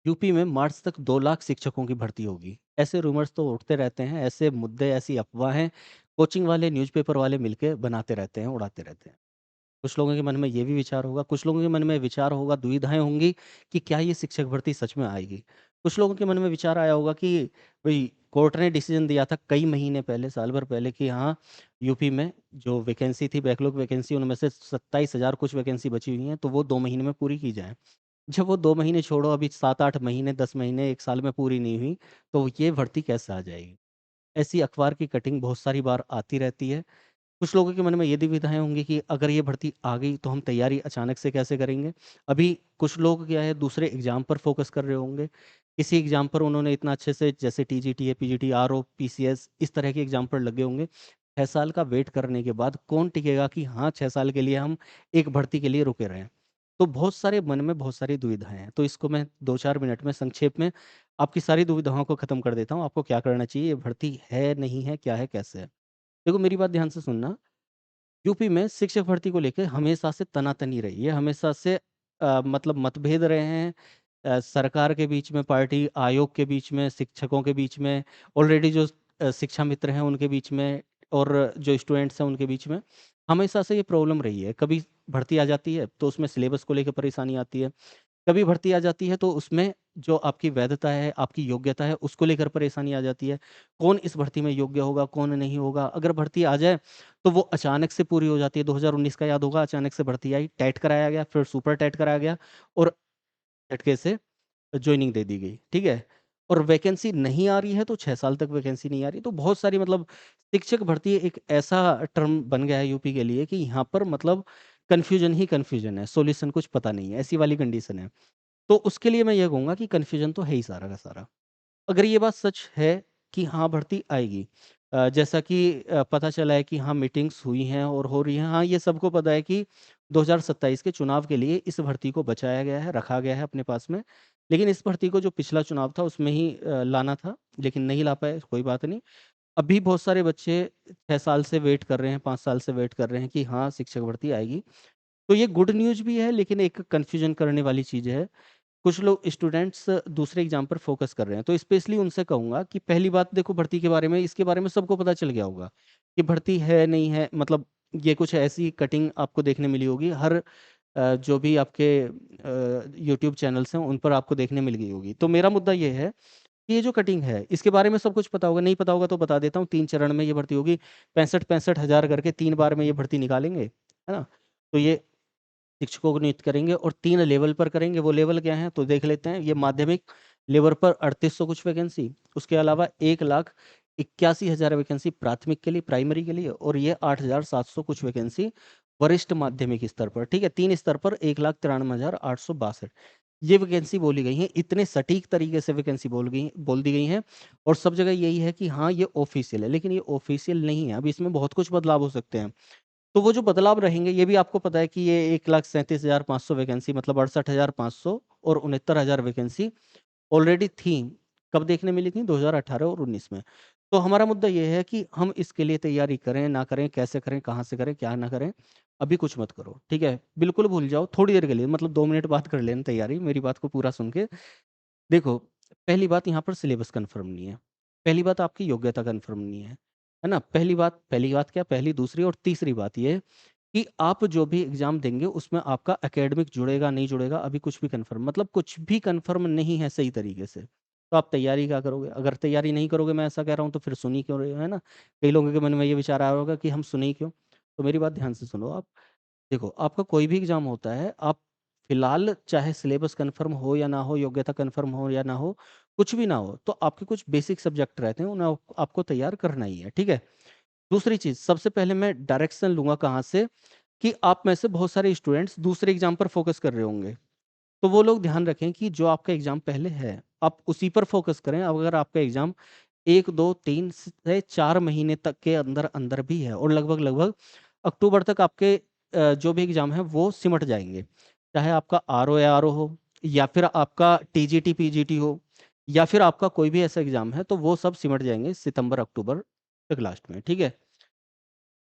UP में मार्च तक 2 लाख शिक्षकों की भर्ती होगी। ऐसे रूमर्स तो उड़ते रहते हैं, ऐसे मुद्दे, ऐसी अफ़वाहें कोचिंग वाले, न्यूज़पेपर वाले मिलके बनाते रहते हैं, उड़ाते रहते हैं। कुछ लोगों के मन में ये भी विचार होगा, कुछ लोगों के मन में विचार होगा, दुविधाएँ होंगी कि क्या ये शिक्षक भर्ती सच में आएगी? कुछ लोगों के मन में विचार आया होगा कि भई कोर्ट ने डिसीज़न दिया था कई महीने पहले, साल भर पहले कि हाँ, यूपी में जो वैकेंसी थी, बैकलॉग वैकेंसी उनमें से 27,000 कुछ वैकेंसी बची हुई हैं, तो वो 2 महीने में पूरी की जाएँ। जब वो 2 महीने छोड़ो अभी 7-8 महीने, 10 महीने, 1 साल में पूरी नहीं हुई, तो ये भर्ती कैसे आ जाएगी? ऐसी अखबार की कटिंग बहुत सारी बार आती रहती है। कुछ लोगों के मन में ये दुविधाएँ होंगी कि अगर ये भर्ती आ गई तो हम तैयारी अचानक से कैसे करेंगे? अभी कुछ लोग क्या है दूसरे एग्ज़ाम पर फ़ोकस कर रहे होंगे। किसी एग्ज़ाम पर उन्होंने इतना अच्छे से जैसे टीजीटी है, पीजीटी, आरओ, पीसीएस इस तरह के एग्ज़ाम पर लगे होंगे। 6 साल का वेट करने के बाद कौन टिकेगा कि हाँ, 6 साल के लिए हम एक भर्ती के लिए रुके रहें। तो बहुत सारे मन में बहुत सारी दुविधाएँ हैं। तो इसको मैं 2-4 मिनट में संक्षेप में आपकी सारी दुविधाओं को खत्म कर देता हूँ। आपको क्या करना चाहिए? ये भर्ती है, नहीं है, क्या है, कैसे है? देखो मेरी बात ध्यान से सुनना। यूपी में शिक्षक भर्ती को लेके हमेशा से तनातनी रही है, हमेशा से मतलब मतभेद रहे हैं सरकार के बीच में, पार्टी आयोग के बीच में, शिक्षकों के बीच में, ऑलरेडी जो शिक्षा मित्र हैं उनके बीच में और जो स्टूडेंट्स हैं उनके बीच में, हमेशा से ये प्रॉब्लम रही है। कभी भर्ती आ जाती है तो उसमें सिलेबस को लेके परेशानी आती है। कभी भर्ती आ जाती है तो उसमें जो आपकी वैधता है, आपकी योग्यता है, उसको लेकर परेशानी आ जाती है। कौन इस भर्ती में योग्य होगा, कौन नहीं होगा? अगर भर्ती आ जाए, तो वो अचानक से पूरी हो जाती है। 2019 का याद होगा, अचानक से भर्ती आई, टेट कराया गया, फिर सुपर टेट कराया गया और झटके से जॉइनिंग दे दी गई, ठीक है? और वैकेंसी नहीं आ रही है, तो 6 साल तक वैकेंसी नहीं आ रही। तो बहुत सारी मतलब शिक्षक भर्ती एक ऐसा टर्म बन गया है यूपी के लिए कि यहाँ पर मतलब कन्फ्यूज़न ही कन्फ्यूज़न है, सॉल्यूशन कुछ पता नहीं है, ऐसी वाली कंडीशन है। तो उसके लिए मैं ये कहूँगा कि कन्फ्यूज़न तो है ही सारा का सारा। अगर ये बात सच है कि हाँ, भर्ती आएगी जैसा कि पता चला है कि हाँ, मीटिंग्स हुई हैं और हो रही हैं। हाँ, ये सबको पता है कि 2027 के चुनाव के लिए इस भर्ती को बचाया गया है, रखा गया है अपने पास में। लेकिन इस भर्ती को जो पिछला चुनाव था उसमें ही लाना था, लेकिन नहीं ला पाए, कोई बात नहीं। अभी बहुत सारे बच्चे 6 साल से वेट कर रहे हैं, 5 साल से वेट कर रहे हैं कि हाँ, शिक्षक भर्ती आएगी। तो ये गुड न्यूज़ भी है लेकिन एक कन्फ्यूज़न करने वाली चीज़ है। कुछ लोग स्टूडेंट्स दूसरे एग्ज़ाम पर फ़ोकस कर रहे हैं, तो स्पेशली उनसे कहूँगा कि पहली बात देखो भर्ती के बारे में इसके बारे में सबको पता चल गया होगा, कि भर्ती है, नहीं है मतलब ये कुछ ऐसी कटिंग आपको देखने मिली होगी हर जो भी आपके यूट्यूब चैनल्स हैं उन पर आपको देखने मिल गई होगी। तो मेरा मुद्दा ये है कि ये जो कटिंग है, इसके बारे में सब कुछ पता होगा, नहीं पता होगा तो बता देता हूँ 3 चरण में ये भर्ती होगी, 65-65 हज़ार करके 3 बार में ये भर्ती निकालेंगे, है ना? तो ये शिक्षकों को नियुक्त करेंगे और 3 लेवल पर करेंगे, वो लेवल क्या हैं? तो देख लेते हैं। ये माध्यमिक लेवल पर 3800 कुछ वैकेंसी, उसके अलावा 1,81,000 वैकेंसी प्राथमिक के लिए, प्राइमरी के लिए और ये 8,700 कुछ वैकेंसी वरिष्ठ माध्यमिक स्तर पर, ठीक है? 3 स्तर पर 1,93,862 ये वैकेंसी बोली गई हैं। इतने सटीक तरीके से वैकेंसी बोल दी गई हैं और सब जगह यही है कि हाँ, ये ऑफ़िशियल है, लेकिन ये ऑफ़िशियल नहीं है। अब इसमें बहुत कुछ बदलाव हो सकते हैं। तो वो जो बदलाव रहेंगे, ये भी आपको पता है कि ये 1,37,500 वैकेंसी मतलब 68,500 और 69,000 वैकेंसी ऑलरेडी थी। कब देखने मिली थी? 2018 और 19 में। तो हमारा मुद्दा ये है कि हम इसके लिए तैयारी करें, ना करें, कैसे करें, कहाँ से करें, क्या ना करें? अभी कुछ मत करो, ठीक है? बिल्कुल भूल जाओ, थोड़ी देर के लिए मतलब 2 मिनट बाद कर लेना तैयारी, मेरी बात को पूरा सुन के। देखो, पहली बात यहाँ पर सिलेबस कन्फर्म नहीं है। पहली बात आपकी योग्यता कन्फर्म नहीं है ना? पहली बात क्या? पहली, दूसरी और तीसरी बात ये कि आप जो भी एग्ज़ाम देंगे उसमें आपका एकेडमिक जुड़ेगा, नहीं जुड़ेगा, अभी कुछ भी कन्फर्म मतलब कुछ भी कन्फर्म नहीं है सही तरीके से। तो आप तैयारी क्या करोगे? अगर तैयारी नहीं करोगे मैं ऐसा कह रहा हूँ तो फिर सुन ही क्यों रहे हो, है ना? कई लोगों के मन में ये विचार आया होगा कि हम सुने ही क्यों? तो मेरी बात ध्यान से सुनो आप। देखो, आपका कोई भी एग्ज़ाम होता है, आप फ़िलहाल चाहे सिलेबस कन्फर्म हो या ना हो, योग्यता कन्फर्म हो या ना हो, कुछ भी ना हो, तो आपके कुछ बेसिक सब्जेक्ट रहते हैं, उन्हें आपको तैयार करना ही है, ठीक है? दूसरी चीज़, सबसे पहले मैं डायरेक्शन लूँगा कहाँ से कि आप में से बहुत सारे स्टूडेंट्स दूसरे एग्ज़ाम पर फ़ोकस कर रहे होंगे। तो वो लोग ध्यान रखें कि जो आपका एग्ज़ाम पहले है, आप उसी पर फ़ोकस करें। अब अगर आपका एग्ज़ाम 1, 2, 3 से 4 महीने तक के अंदर-अंदर भी है और लगभग-लगभग अक्टूबर तक आपके जो भी एग्ज़ाम हैं वो सिमट जाएँगे। चाहे आपका आरओ हो या फिर आपका टीजीटी, पीजीटी हो या फिर आपका कोई भी ऐसा एग्ज़ाम है, तो वो सब सिमट जाएँगे सितंबर-अक्टूबर तक लास्ट में, ठीक है?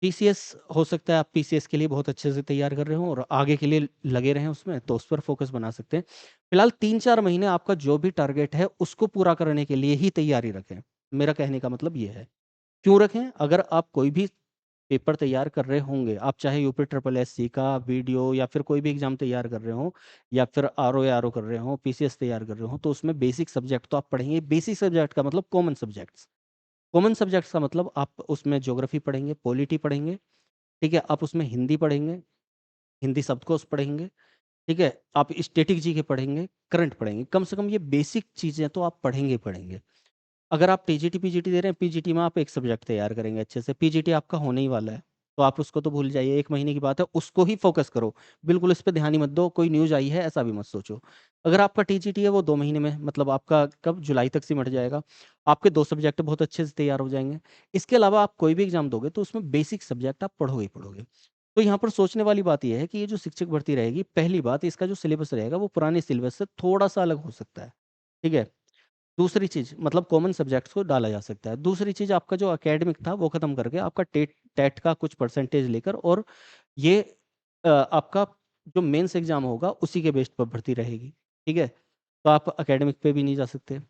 पीसीएस हो सकता है आप पीसीएस के लिए बहुत अच्छे से तैयार कर रहे हो और आगे के लिए लगे रहें उसमें, तो उस पर फ़ोकस बना सकते हैं। फिलहाल 3-4 महीने आपका जो भी टारगेट है, उसको पूरा करने के लिए ही तैयारी रखें। मेरा कहने का मतलब ये है। क्यों रखें? अगर आप कोई भी पेपर तैयार कर रहे होंगे, आप चाहे यूपी ट्रिपल एससी का, वीडियो या फिर कोई भी एग्ज़ाम तैयार कर रहे हों या फिर आरओ या आरओ कर रहे हों, पीसीएस तैयार कर रहे हों, तो उसमें बेसिक सब्जेक्ट तो आप पढ़ेंगे। बेसिक सब्जेक्ट का मतलब कॉमन सब्जेक्ट्स। कॉमन सब्जेक्ट्स का मतलब आप उसमें ज्योग्राफी पढ़ेंगे, पॉलिटी पढ़ेंगे, ठीक है? आप उसमें हिंदी पढ़ेंगे, हिंदी शब्दकोश पढ़ेंगे, ठीक है? आप स्टैटिक जीके पढ़ेंगे, करंट पढ़ेंगे। कम से कम ये बेसिक चीज़ें तो आप पढ़ेंगे ही पढ़ेंगे। अगर आप टीजीटी, पीजीटी दे रहे हैं, पीजीटी में आप एक सब्जेक्ट तैयार करेंगे अच्छे से, पीजीटी आपका होने ही वाला है, तो आप उसको तो भूल जाइए, 1 महीने की बात है, उसको ही फ़ोकस करो। बिल्कुल इस पे ध्यान ही मत दो, कोई न्यूज़ आई है, ऐसा भी मत सोचो। अगर आपका टीजीटी है, वो 2 महीने में मतलब आपका कब जुलाई तक सिमट जाएगा। आपके 2 सब्जेक्ट बहुत अच्छे से तैयार हो जाएँगे। इसके अलावा आप कोई भी एग्ज़ाम दोगे, तो उसमें बेसिक सब्जेक्ट आप पढ़ोगे ही पढ़ोगे। तो यहाँ पर सोचने वाली बात ये है कि ये जो शिक्षक भर्ती रहेगी, पहली बात इसका जो सिलेबस रहेगा, वो पुराने सिलेबस से थोड़ा-सा अलग हो सकता है, ठीक है? दूसरी चीज़ मतलब कॉमन सब्जेक्ट्स को डाला जा सकता है। दूसरी चीज़ आपका जो एकेडमिक था वो खत्म करके आपका टेट टेट का कुछ परसेंटेज लेकर और ये आपका जो मेंस एग्ज़ाम होगा उसी के बेस्ड पर भर्ती रहेगी, ठीक है? तो आप एकेडमिक पे भी नहीं जा सकते।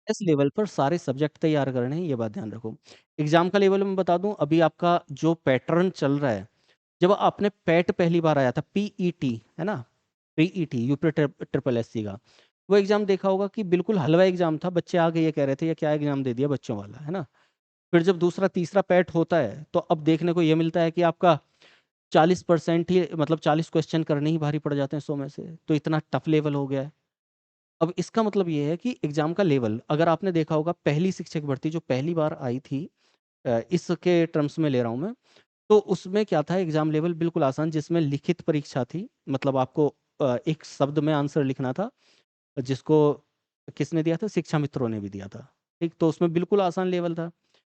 इस लेवल पर सारे सब्जेक्ट तैयार करने हैं, ये बात ध्यान रखो। एग्ज़ाम का लेवल मैं बता दूँ अभी आपका जो पैटर्न चल रहा है, जब आपने पैट पहली बार आया था पीईटी, है ना? पीईटी यूपी ट्रिपल एससी का। वो एग्ज़ाम देखा होगा कि बिल्कुल हलवा एग्ज़ाम था, बच्चे आके ये कह रहे थे ये क्या एग्ज़ाम दे दिया बच्चों वाला, है ना? फिर जब दूसरा तीसरा पैट होता है, तो अब देखने को ये मिलता है कि आपका 40% ही मतलब 40 क्वेश्चन करने ही भारी पड़ जाते हैं 100 में से, तो इतना टफ लेवल हो गया है। अब इसका मतलब ये है कि एग्ज़ाम का लेवल अगर आपने देखा होगा पहली शिक्षक भर्ती जो पहली बार आई थी इसके टर्म्स में ले रहा हूँ मैं, तो उसमें क्या था एग्ज़ाम लेवल बिल्कुल आसान जिसमें लिखित परीक्षा थी, मतलब आपको एक शब्द में आंसर लिखना था, जिसको किसने दिया था? शिक्षा मित्रों ने भी दिया था, ठीक? तो उसमें बिल्कुल आसान लेवल था।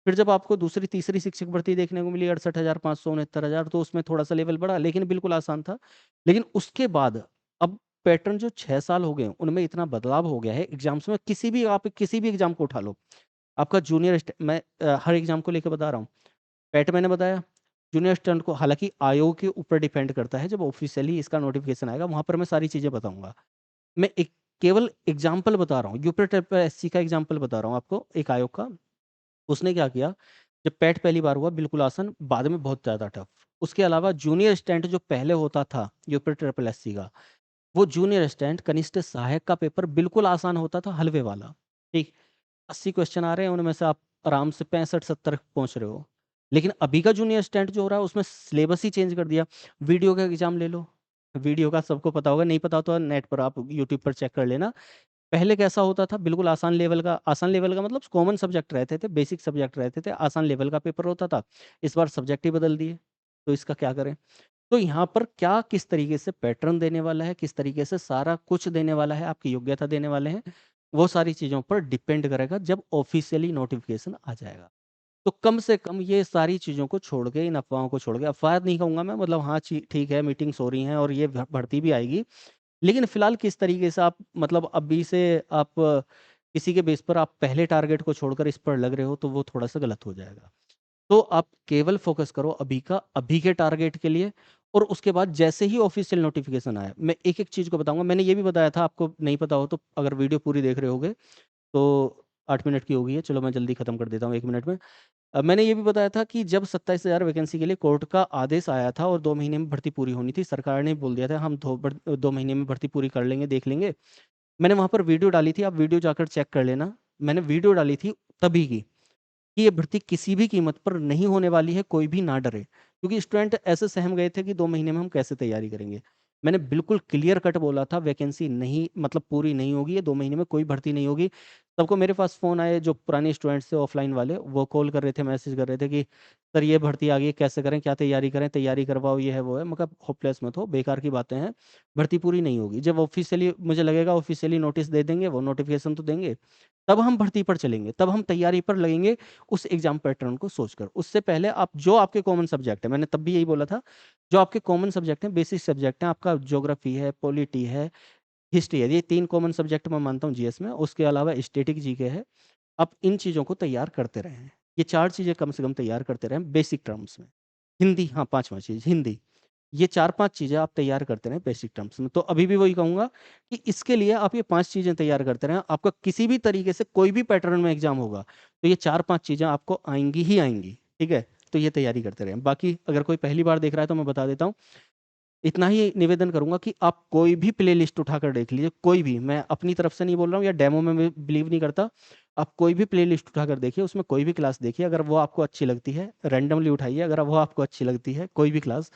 फिर जब आपको दूसरी, तीसरी शिक्षक भर्ती देखने को मिली 68,500 69,000 तो उसमें थोड़ा-सा लेवल बढ़ा, लेकिन बिल्कुल आसान था। लेकिन उसके बाद अब पैटर्न जो 6 साल हो गए, उनमें इतना बदलाव हो गया है एग्ज़ाम्स में किसी भी एग्ज़ाम को उठा लो। आपका जूनियर मैं हर एग्ज़ाम को लेके बता रहा हूँ। पैट मैंने बताया, जूनियर स्टूडेंट को हालाँकि आयोग के ऊपर डिपेंड करता है, जब ऑफ़िशियली इसका नोटिफ़िकेशन आएगा, वहाँ पर मैं सारी चीज़ें बताऊँगा। मैं एक केवल एग्ज़ाम्पल बता रहा हूँ, यूपी ट्रिपल एससी का एग्ज़ाम्पल बता रहा हूँ आपको, एक आयोग का। उसने क्या किया, जब पैट पहली बार हुआ बिल्कुल आसान, बाद में बहुत ज़्यादा टफ। उसके अलावा जूनियर स्टैंड जो पहले होता था यूपी ट्रिपल एससी का, वो जूनियर स्टैंड कनिष्ठ सहायक का पेपर बिल्कुल आसान होता था, हलवे वाला, ठीक? 80 क्वेश्चन आ रहे हैं, उनमें से आप आराम से 65-70 पहुँच रहे हो। लेकिन अभी का जूनियर स्टैंड जो हो रहा है, उसमें सिलेबस ही चेंज कर दिया। वीडियो का एग्ज़ाम ले लो, वीडियो का सबको पता होगा, नहीं पता हो तो नेट पर आप यूट्यूब पर चेक कर लेना। पहले कैसा होता था, बिल्कुल आसान लेवल का मतलब कॉमन सब्जेक्ट रहते थे, बेसिक सब्जेक्ट रहते थे, आसान लेवल का पेपर होता था। इस बार सब्जेक्ट ही बदल दिए, तो इसका क्या करें? तो यहाँ पर क्या किस तरीके से पैटर्न देने वाला है, किस तरीके से सारा कुछ देने वाला है, आपकी योग्यता देने वाले हैं, वो सारी चीज़ों पर डिपेंड करेगा जब ऑफ़िशियली नोटिफ़िकेशन आ जाएगा। तो कम से कम ये सारी चीज़ों को छोड़ के, इन अफ़वाहों को छोड़ के, अफ़वाह नहीं कहूँगा मैं मतलब हाँ, ठीक है मीटिंग्स हो रही हैं और ये भर्ती भी आएगी। लेकिन फ़िलहाल किस तरीके से आप मतलब अभी से आप किसी के बेस पर आप पहले टारगेट को छोड़कर इस पर लग रहे हो, तो वो थोड़ा-सा गलत हो जाएगा। तो आप केवल फ़ोकस करो अभी के टारगेट के लिए और उसके बाद जैसे ही ऑफ़िशियल नोटिफ़िकेशन आया, मैं एक-एक चीज़ को बताऊँगा। मैंने ये भी बताया था आपको नहीं पता हो तो अगर वीडियो पूरी देख रहे होगे, तो 8 मिनट की हो गई है, चलो मैं जल्दी ख़त्म कर देता हूँ 1 मिनट में। मैंने ये भी बताया था कि जब 27,000 वैकेंसी के लिए कोर्ट का आदेश आया था और 2 महीने में भर्ती पूरी होनी थी, सरकार ने बोल दिया था हम 2 महीने में भर्ती पूरी कर लेंगे, देख लेंगे। मैंने वहाँ पर वीडियो डाली थी, आप वीडियो जाकर चेक कर लेना। मैंने वीडियो डाली थी तभी की। कि ये भर्ती किसी भी कीमत पर नहीं होने वाली है, कोई भी ना डरे। क्योंकि स्टूडेंट ऐसे सहम गए थे कि 2 महीने में हम कैसे तैयारी करेंगे। मैंने बिल्कुल क्लियर कट बोला था वैकेंसी नहीं मतलब पूरी नहीं होगी, ये 2 महीने में कोई भर्ती नहीं होगी। सबको मेरे पास फ़ोन आए जो पुराने स्टूडेंट्स थे ऑफ़लाइन वाले, वो कॉल कर रहे थे, मैसेज कर रहे थे कि सर ये भर्ती आ गई है, कैसे करें, क्या तैयारी करें? तैयारी करवाओ, ये है, वो है। मैं कहा होपलेस मत हो, बेकार की बातें हैं, भर्ती पूरी नहीं होगी। जब ऑफ़िशियली मुझे लगेगा ऑफ़िशियली नोटिस दे देंगे, वो नोटिफ़िकेशन तो देंगे, तब हम भर्ती पर चलेंगे, तब हम तैयारी पर लगेंगे उस एग्ज़ाम पैटर्न को सोचकर। उससे पहले आप जो आपके कॉमन सब्जेक्ट है, मैंने तब भी यही बोला था, जो आपके कॉमन सब्जेक्ट हैं, बेसिक सब्जेक्ट हैं, आपका ज्योग्राफी है, पॉलिटी है, हिस्ट्री है, ये 3 कॉमन सब्जेक्ट मैं मानता हूँ जीएस में, उसके अलावा स्टैटिक जीके है। आप इन चीज़ों को तैयार करते रहें। ये 4 चीज़ें कम से कम तैयार करते रहें बेसिक टर्म्स में। हिंदी, हाँ, 5वाँ चीज़ हिंदी। ये 4-5 चीज़ें आप तैयार करते रहें बेसिक टर्म्स में। तो अभी भी वही कहूँगा कि इसके लिए आप ये 5 चीज़ें तैयार करते रहें। आपका किसी भी तरीके से कोई भी पैटर्न में एग्ज़ाम होगा, तो ये 4-5 चीज़ें आपको आएँगी ही आएँगी, ठीक है? तो ये तैयारी करते रहें। बाकी अगर कोई पहली बार देख रहा है तो मैं बता देता हूँ, इतना ही निवेदन करूँगा कि आप कोई भी प्लेलिस्ट उठाकर देख लीजिए, कोई भी। मैं अपनी तरफ से नहीं बोल रहा हूँ या डेमो में मैं बिलीव नहीं करता। आप कोई भी प्लेलिस्ट उठाकर देखिए, उसमें कोई भी क्लास देखिए, अगर वो आपको अच्छी लगती है, रैंडमली उठाइए, अगर वो आपको अच्छी लगती है, कोई भी क्लास,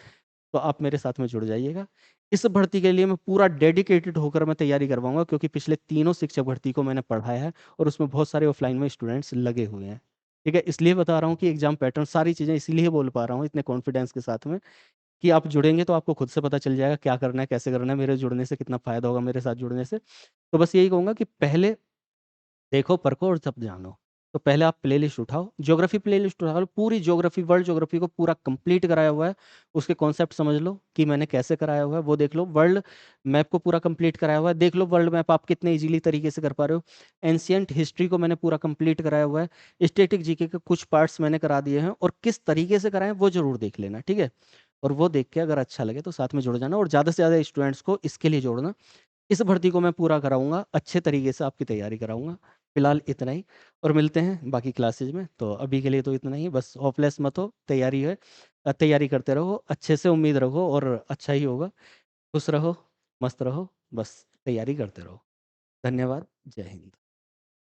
तो आप मेरे साथ में जुड़ जाइएगा। इस भर्ती के लिए मैं पूरा डेडिकेटेड होकर मैं तैयारी करवाऊँगा, क्योंकि पिछले तीनों शिक्षक भर्ती को मैंने पढ़ाया है और उसमें बहुत सारे ऑफलाइन में स्टूडेंट्स लगे हुए हैं। ठीक है? इसलिए बता रहा हूँ कि एग्ज़ाम पैटर्न सारी चीज़ें इसीलिए बोल पा रहा हूँ इतने कॉन्फिडेंस के साथ में, कि आप जुड़ेंगे तो आपको खुद से पता चल जाएगा क्या करना है, कैसे करना है, मेरे जुड़ने से कितना फ़ायदा होगा मेरे साथ जुड़ने से। तो बस यही कहूँगा कि पहले देखो, परखो और तब जानो। तो पहले आप प्लेलिस्ट उठाओ, ज्योग्राफ़ी प्लेलिस्ट उठा लो, पूरी ज्योग्राफ़ी, वर्ल्ड ज्योग्राफ़ी को पूरा कंप्लीट कराया हुआ है। उसके कॉन्सेप्ट समझ लो कि मैंने कैसे कराया हुआ है, वो देख लो। वर्ल्ड मैप को पूरा कंप्लीट कराया हुआ है, देख लो वर्ल्ड मैप आप कितने ईज़िली तरीके से कर पा रहे हो। एंशिएंट हिस्ट्री को मैंने पूरा कंप्लीट कराया हुआ है। स्टैटिक जीके के कुछ पार्ट्स मैंने करा दिए हैं और किस तरीके से कराएँ वो ज़रूर देख लेना, ठीक है? और वो देख के अगर अच्छा लगे तो साथ में जुड़ जाना और ज़्यादा से ज़्यादा स्टूडेंट्स को इसके लिए जोड़ना। इस भर्ती को मैं पूरा कराऊँगा, अच्छे तरीके से आपकी तैयारी कराऊँगा। फिलहाल इतना ही, और मिलते हैं बाकी क्लासेज़ में। तो अभी के लिए तो इतना ही, बस होपलेस मत हो, तैयारी है। तैयारी करते रहो, अच्छे से उम्मीद रखो और अच्छा ही होगा। खुश रहो, मस्त रहो, बस तैयारी करते रहो। धन्यवाद, जय हिंद।